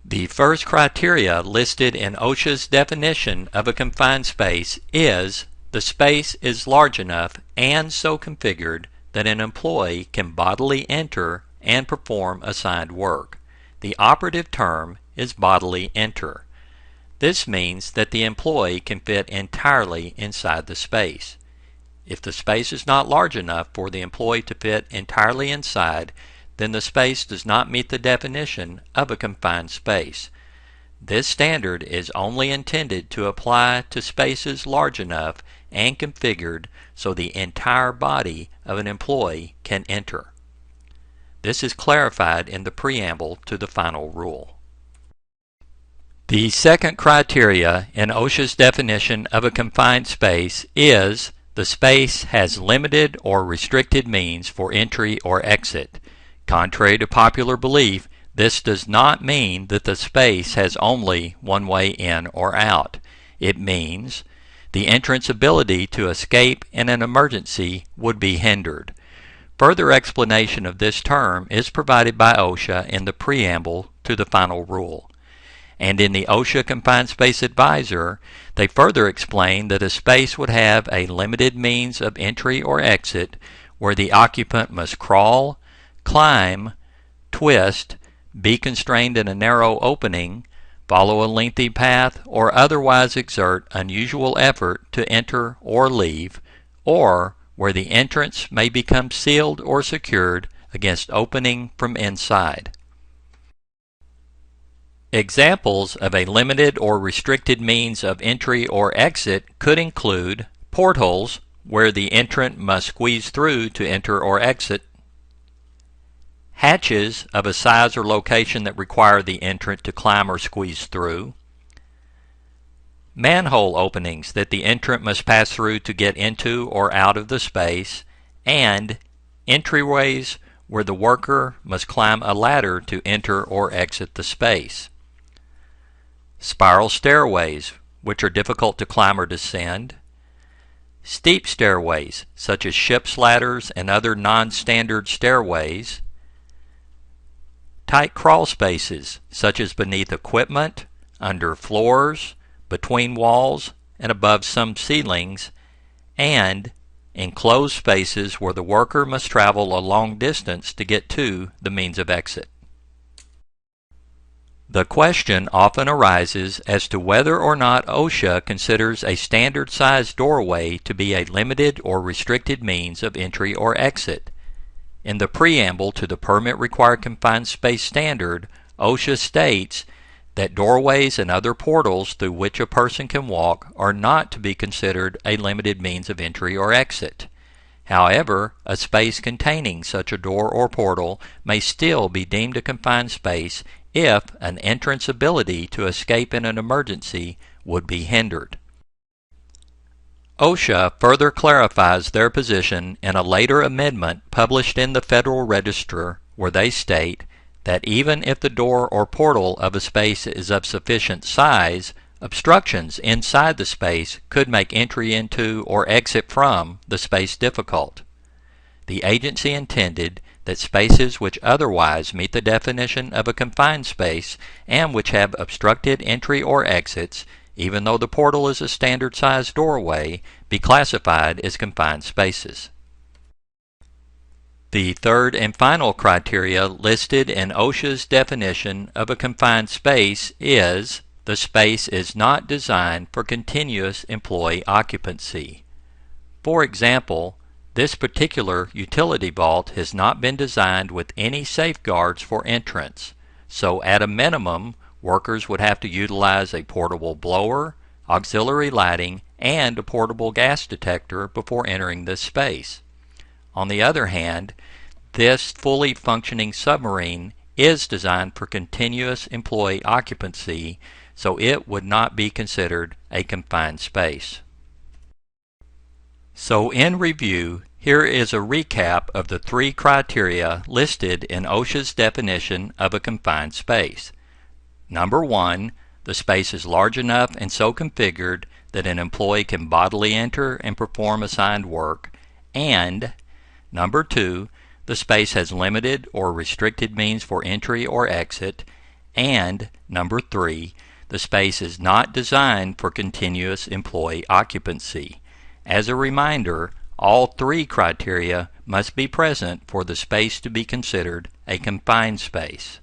The first criteria listed in OSHA's definition of a confined space is the space is large enough and so configured that an employee can bodily enter and perform assigned work. The operative term is bodily enter. This means that the employee can fit entirely inside the space. If the space is not large enough for the employee to fit entirely inside, then the space does not meet the definition of a confined space. This standard is only intended to apply to spaces large enough and configured so the entire body of an employee can enter. This is clarified in the preamble to the final rule. The second criteria in OSHA's definition of a confined space is the space has limited or restricted means for entry or exit. Contrary to popular belief, this does not mean that the space has only one way in or out. It means the entrance ability to escape in an emergency would be hindered. Further explanation of this term is provided by OSHA in the preamble to the final rule. And in the OSHA Confined Space Advisor, they further explain that a space would have a limited means of entry or exit where the occupant must crawl, climb, twist, be constrained in a narrow opening, follow a lengthy path, or otherwise exert unusual effort to enter or leave, or where the entrance may become sealed or secured against opening from inside. Examples of a limited or restricted means of entry or exit could include portholes, where the entrant must squeeze through to enter or exit, hatches of a size or location that require the entrant to climb or squeeze through, manhole openings that the entrant must pass through to get into or out of the space, and entryways where the worker must climb a ladder to enter or exit the space. Spiral stairways, which are difficult to climb or descend, steep stairways, such as ship's ladders and other non-standard stairways, tight crawl spaces, such as beneath equipment, under floors, between walls, and above some ceilings, and enclosed spaces where the worker must travel a long distance to get to the means of exit. The question often arises as to whether or not OSHA considers a standard-sized doorway to be a limited or restricted means of entry or exit. In the preamble to the Permit Required Confined Space Standard, OSHA states that doorways and other portals through which a person can walk are not to be considered a limited means of entry or exit. However, a space containing such a door or portal may still be deemed a confined space if an entrance ability to escape in an emergency would be hindered. OSHA further clarifies their position in a later amendment published in the Federal Register, where they state that even if the door or portal of a space is of sufficient size, obstructions inside the space could make entry into or exit from the space difficult. The agency intended that spaces which otherwise meet the definition of a confined space and which have obstructed entry or exits, even though the portal is a standard-sized doorway, be classified as confined spaces. The third and final criteria listed in OSHA's definition of a confined space is the space is not designed for continuous employee occupancy. For example, this particular utility vault has not been designed with any safeguards for entrance, so at a minimum, workers would have to utilize a portable blower, auxiliary lighting, and a portable gas detector before entering this space. On the other hand, this fully functioning submarine is designed for continuous employee occupancy, so it would not be considered a confined space. So in review, here is a recap of the three criteria listed in OSHA's definition of a confined space. Number 1, the space is large enough and so configured that an employee can bodily enter and perform assigned work, and number 2, the space has limited or restricted means for entry or exit, and number 3, the space is not designed for continuous employee occupancy. As a reminder, all 3 criteria must be present for the space to be considered a confined space.